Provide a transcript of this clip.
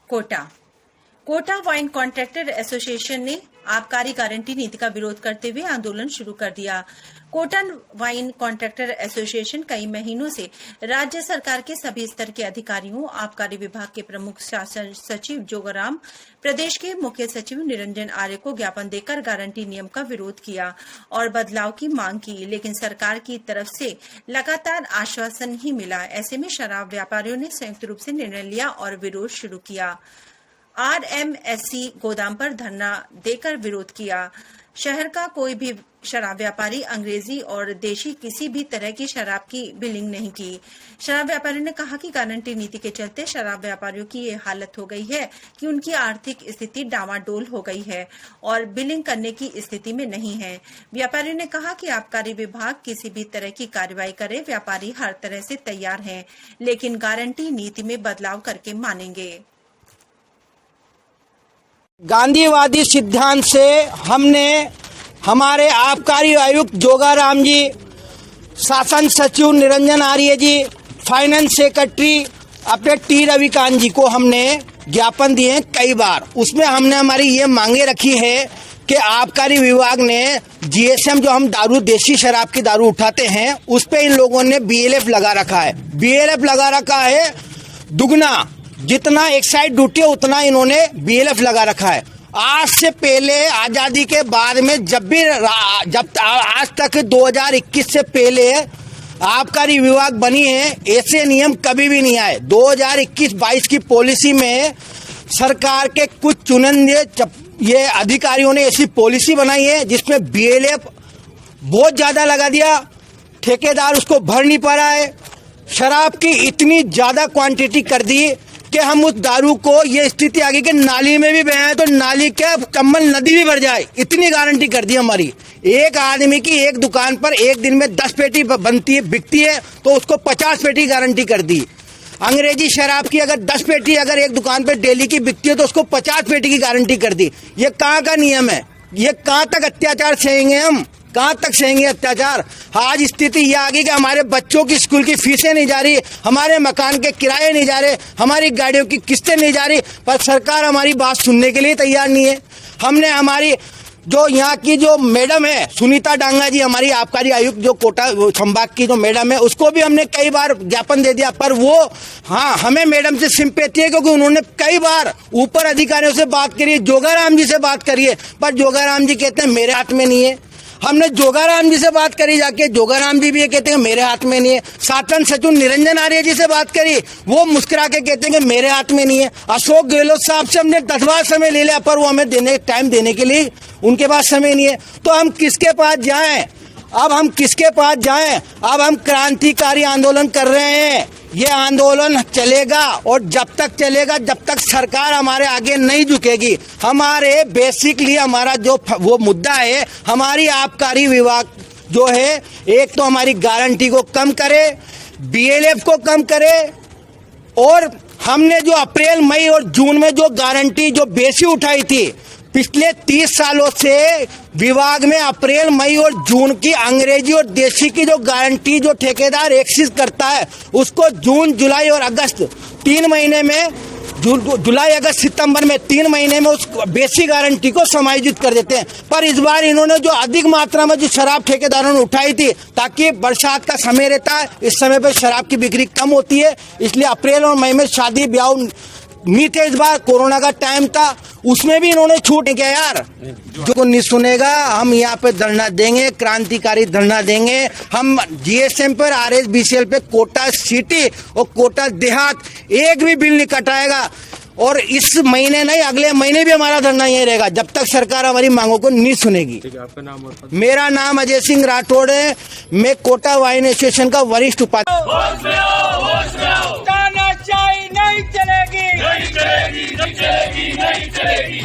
Kota wine contractor association ने आबकारी guarantee नीति का विरोध करते हुए आंदोलन शुरू कर दिया। कोटा वाइन कॉन्ट्रैक्टर एसोसिएशन कई महीनों से राज्य सरकार के सभी स्तर के अधिकारियों, आबकारी विभाग के प्रमुख शासन सचिव जोगाराम, प्रदेश के मुख्य सचिव निरंजन आर्य को ज्ञापन देकर गारंटी नियम का विरोध किया और बदलाव की मांग की, लेकिन सरकार की तरफ से लगातार आश्वासन ही मिला। ऐसे में शराब व्यापारियों ने संयुक्त रूप से निर्णय लिया और विरोध शुरू किया। आरएमएससी गोदाम पर धरना देकर विरोध किया। शहर का कोई भी शराब व्यापारी अंग्रेजी और देशी किसी भी तरह की शराब की बिलिंग नहीं की। शराब व्यापारियों ने कहा कि गारंटी नीति के चलते शराब व्यापारियों की ये हालत हो गई है कि उनकी आर्थिक स्थिति डामाडोल हो गई है और बिलिंग करने की स्थिति में नहीं है। व्यापारियों ने कहा कि आबकारी विभाग किसी भी तरह की कार्रवाई करे, व्यापारी हर तरह से तैयार हैं, लेकिन गारंटी नीति में बदलाव करके मानेंगे। गांधीवादी सिद्धांत से हमने हमारे आबकारी आयुक्त जोगाराम जी, शासन सचिव निरंजन आर्य जी, फाइनेंस सेक्रेटरी अपने टी रविकांत जी को हमने ज्ञापन दिए कई बार। उसमें हमने हमारी ये मांगे रखी है कि आबकारी विभाग ने जीएसएम जो हम दारू देशी शराब की दारू उठाते हैं उस पे इन लोगों ने बीएलएफ लगा रखा है। बीएलएफ लगा रखा है दुगना, जितना एक्साइज ड्यूटी है उतना इन्होंने बीएलएफ लगा रखा है। आज से पहले आजादी के बाद में जब आज तक 2021 से पहले आबकारी विभाग बनी है, ऐसे नियम कभी भी नहीं आए। 2021-22 की पॉलिसी में सरकार के कुछ चुनिंदे ये अधिकारियों ने ऐसी पॉलिसी बनाई है जिसमें बीएलएफ बहुत ज्यादा लगा दिया, ठेकेदार उसको भर नहीं पा रहा है। शराब की इतनी ज्यादा क्वांटिटी कर दी कि हम उस दारू को ये स्थिति आ गई कि नाली में भी बहाएं तो नाली के चंबल नदी भी भर जाए, इतनी गारंटी कर दी हमारी। एक आदमी की एक दुकान पर एक दिन में 10 पेटी बनती है, बिकती है, तो उसको 50 पेटी गारंटी कर दी। अंग्रेजी शराब की अगर 10 पेटी अगर एक दुकान पर डेली की बिकती है तो उसको 50 पेटी की गारंटी कर दी। ये कहाँ का नियम है? ये कहाँ तक अत्याचार सहेंगे हम? कहाँ तक सहेंगे अत्याचार? आज स्थिति यह आ गई कि हमारे बच्चों की स्कूल की फीसें नहीं जा रही, हमारे मकान के किराए नहीं जा रहे, हमारी गाड़ियों की किस्तें नहीं जा रही, पर सरकार हमारी बात सुनने के लिए तैयार नहीं है। हमने हमारी जो यहाँ की जो मैडम है सुनीता डांगा जी, हमारी आबकारी आयुक्त जो कोटा संभाग की जो मैडम है, उसको भी हमने कई बार ज्ञापन दे दिया, पर वो हमें मैडम से सिंपैथी है क्योंकि उन्होंने कई बार ऊपर अधिकारियों से बात करी, जोगाराम जी से बात करी है, पर जोगाराम जी कहते हैं मेरे हाथ में नहीं है। हमने जोगाराम जी से बात करी जाके, जोगाराम जी भी ये कहते हैं मेरे हाथ में नहीं है। शासन सचिव निरंजन आर्य जी से बात करी, वो मुस्कुरा के कहते हैं कि मेरे हाथ में नहीं है। अशोक गहलोत साहब से हमने 10 बार समय ले लिया, पर वो हमें टाइम देने के लिए उनके पास समय नहीं है। तो हम किसके पास जाएं? अब हम किसके पास जाएं? अब हम क्रांतिकारी आंदोलन कर रहे हैं। ये आंदोलन चलेगा और जब तक चलेगा जब तक सरकार हमारे आगे नहीं झुकेगी। हमारे बेसिकली हमारा जो वो मुद्दा है, हमारी आबकारी विभाग जो है, एक तो हमारी गारंटी को कम करे, बीएलएफ को कम करे, और हमने जो अप्रैल मई और जून में जो गारंटी जो बेसी उठाई थी, पिछले 30 सालों से विभाग में अप्रैल मई और जून की अंग्रेजी और देशी की जो गारंटी जो ठेकेदार एक्सेस करता है उसको जून, जुलाई और अगस्त 3 महीने में, जुलाई, अगस्त, सितंबर में 3 महीने में उस बेसिक गारंटी को समायोजित कर देते हैं। पर इस बार इन्होंने जो अधिक मात्रा में जो शराब ठेकेदारों ने उठाई थी, ताकि बरसात का समय रहता है, इस समय पर शराब की बिक्री कम होती है, इसलिए अप्रैल और मई में शादी ब्याह नहीं थे। इस बार कोरोना का टाइम था, उसमें भी इन्होंने छूट नहीं किया। यार जो नहीं सुनेगा हम यहाँ पे धरना देंगे, क्रांतिकारी धरना देंगे। हम जीएसएम पर, आरएसबीसीएल पे, कोटा सिटी और कोटा देहात एक भी बिल नहीं कटाएगा, और इस महीने नहीं अगले महीने भी हमारा धरना यही रहेगा जब तक सरकार हमारी मांगों को नहीं सुनेगी। आपका नाम? मेरा नाम अजय सिंह राठौड़ है, मैं कोटा वाइन एसोसिएशन का वरिष्ठ उपाध्यक्ष। नहीं चलेगी, नहीं चलेगी, नहीं चलेगी, नहीं चलेगी, नहीं चलेगी।